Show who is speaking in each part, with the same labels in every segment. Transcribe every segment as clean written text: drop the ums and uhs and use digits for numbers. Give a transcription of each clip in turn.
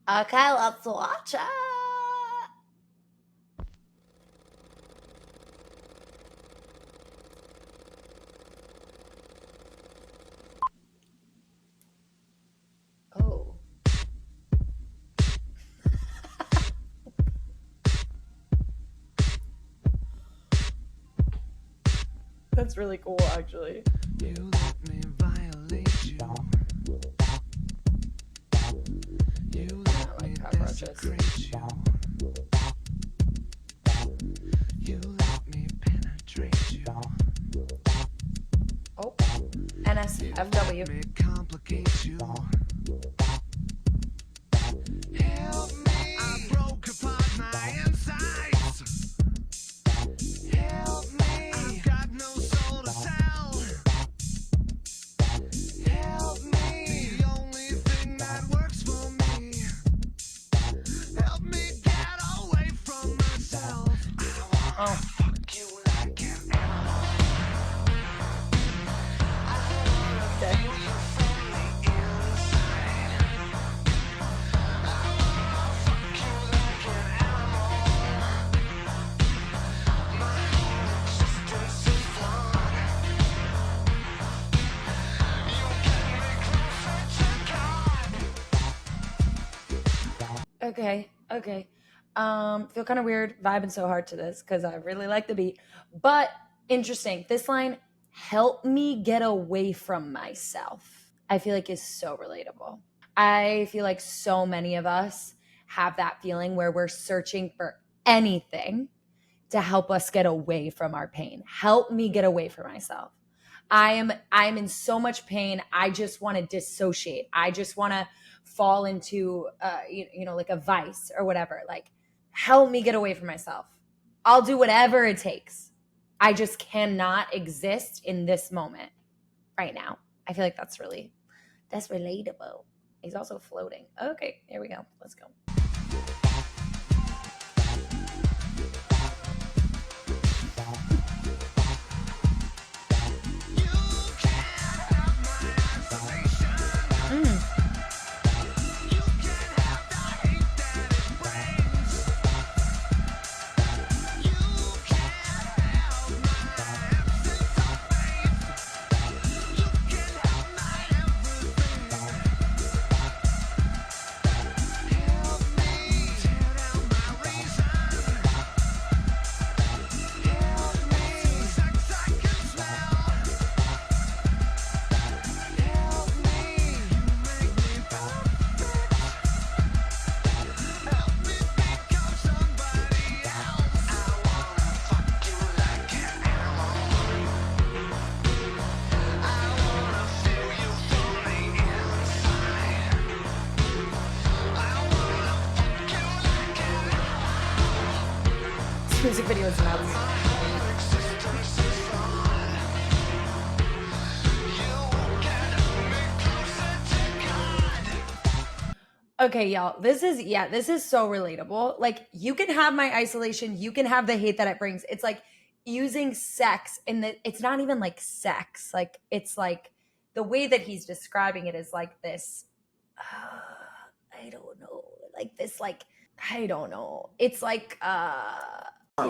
Speaker 1: Okay, let's watch it. Oh. That's really cool, actually.
Speaker 2: You let me violate you. You let me desecrate you. You let me penetrate you.
Speaker 1: Oh, NSFW.
Speaker 2: Let me complicate you. Help me. I broke apart my insides. Help me. I've got no soul to sell. Help me. The only thing that works for me. Help me get away from myself. I wanna fuck you like an animal.
Speaker 1: Okay.
Speaker 2: Feel you from the inside. I wanna fuck you like an animal. My whole existence is flawed. You get me closer to God.
Speaker 1: Okay. Feel kind of weird vibing so hard to this because I really like the beat. But interesting. This line, help me get away from myself, I feel like is so relatable. I feel like so many of us have that feeling where we're searching for anything to help us get away from our pain. Help me get away from myself. I'm in so much pain. I just want to dissociate. I just want to fall into like a vice or whatever. Like, help me get away from myself. I'll do whatever it takes. I just cannot exist in this moment right now. I feel like that's relatable. He's also floating. Okay, here we go. Let's go. Music video is nuts. Okay, y'all. This is so relatable. Like, you can have my isolation, you can have the hate that it brings. It's like using sex, and it's not even like sex. Like, it's like the way that he's describing it is like this. I don't know. Like this, like, I don't know. It's like
Speaker 3: I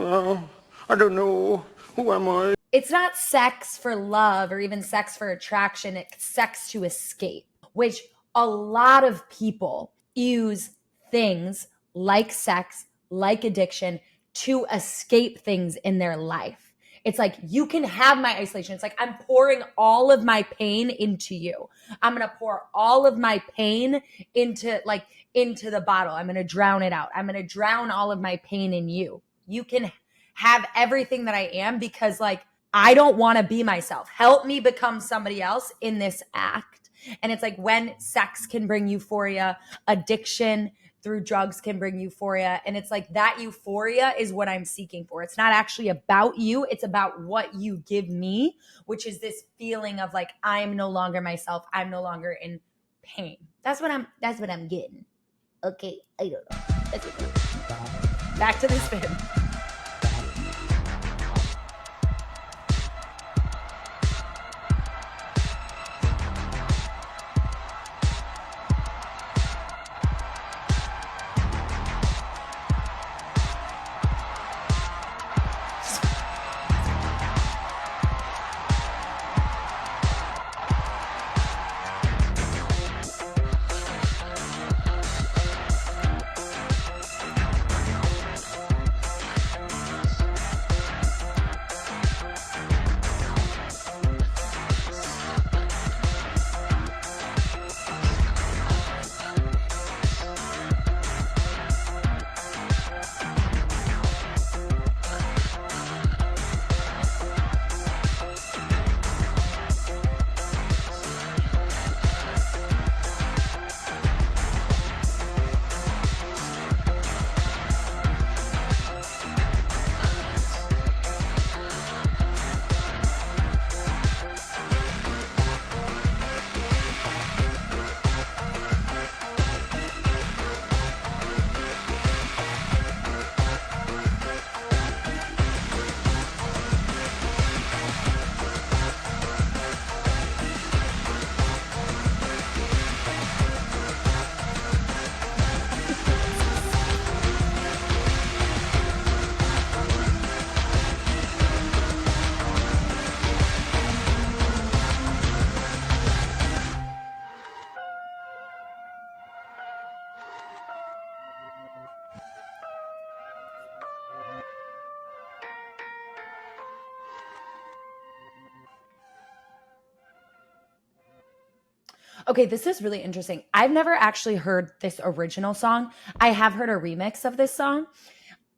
Speaker 3: don't know. Who am I?
Speaker 1: it's not sex for love or even sex for attraction. It's sex to escape, which a lot of people use things like sex, like addiction, to escape things in their life. It's like, you can have my isolation. It's like, I'm pouring all of my pain into you. I'm going to pour all of my pain into the bottle. I'm going to drown it out. I'm going to drown all of my pain in you. You can have everything that I am because, like, I don't want to be myself. Help me become somebody else in this act. And it's like, when sex can bring euphoria, addiction through drugs can bring euphoria. And it's like, that euphoria is what I'm seeking for. It's not actually about you. It's about what you give me, which is this feeling of like, I'm no longer myself. I'm no longer in pain. That's what I'm getting. Okay. I don't know. That's it. Back to the spin. Okay, this is really interesting. I've never actually heard this original song. I have heard a remix of this song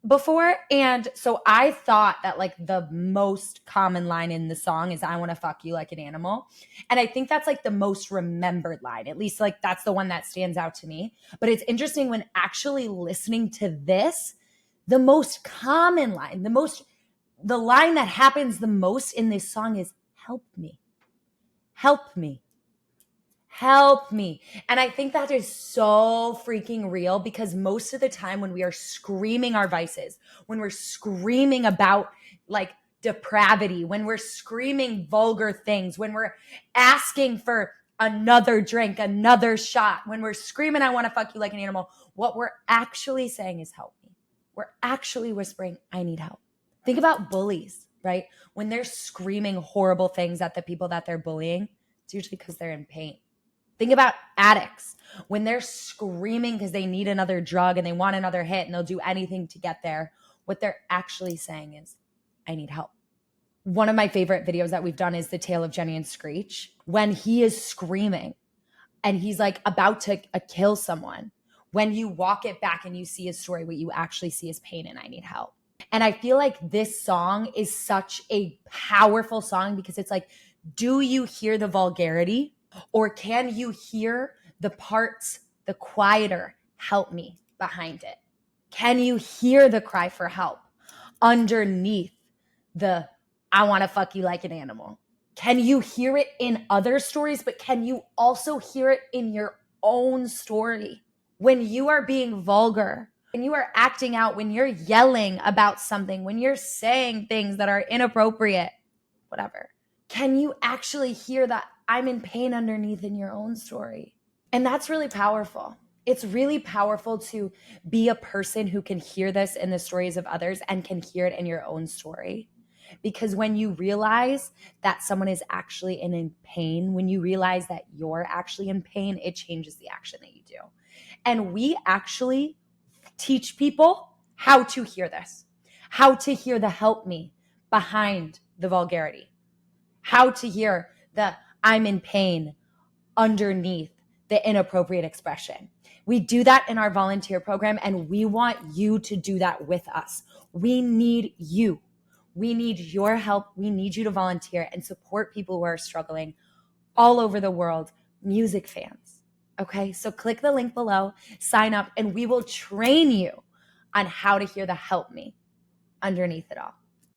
Speaker 1: before. And so I thought that like the most common line in the song is I want to fuck you like an animal. And I think that's like the most remembered line. At least like that's the one that stands out to me. But it's interesting when actually listening to this, the most common line, the line that happens the most in this song is help me. Help me. Help me. And I think that is so freaking real because most of the time when we are screaming our vices, when we're screaming about like depravity, when we're screaming vulgar things, when we're asking for another drink, another shot, when we're screaming, I want to fuck you like an animal, what we're actually saying is help me. We're actually whispering, I need help. Think about bullies, right? When they're screaming horrible things at the people that they're bullying, it's usually because they're in pain. Think about addicts when they're screaming because they need another drug and they want another hit and they'll do anything to get there. What they're actually saying is, I need help. One of my favorite videos that we've done is the tale of Jenny and Screech. When he is screaming and he's like about to kill someone, when you walk it back and you see his story, what you actually see is pain and I need help. And I feel like this song is such a powerful song because it's like, do you hear the vulgarity? Or can you hear the parts, the quieter, help me behind it? Can you hear the cry for help underneath the, I want to fuck you like an animal? Can you hear it in other stories, but can you also hear it in your own story? When you are being vulgar, when you are acting out, when you're yelling about something, when you're saying things that are inappropriate, whatever. Can you actually hear that I'm in pain underneath in your own story? And that's really powerful. It's really powerful to be a person who can hear this in the stories of others and can hear it in your own story. Because when you realize that someone is actually in pain, when you realize that you're actually in pain, it changes the action that you do. And we actually teach people how to hear this, how to hear the help me behind the vulgarity, how to hear the I'm in pain underneath the inappropriate expression. We do that in our volunteer program, and we want you to do that with us. We need you. We need your help. We need you to volunteer and support people who are struggling all over the world, music fans. Okay, so click the link below, sign up, and we will train you on how to hear the help me underneath it all.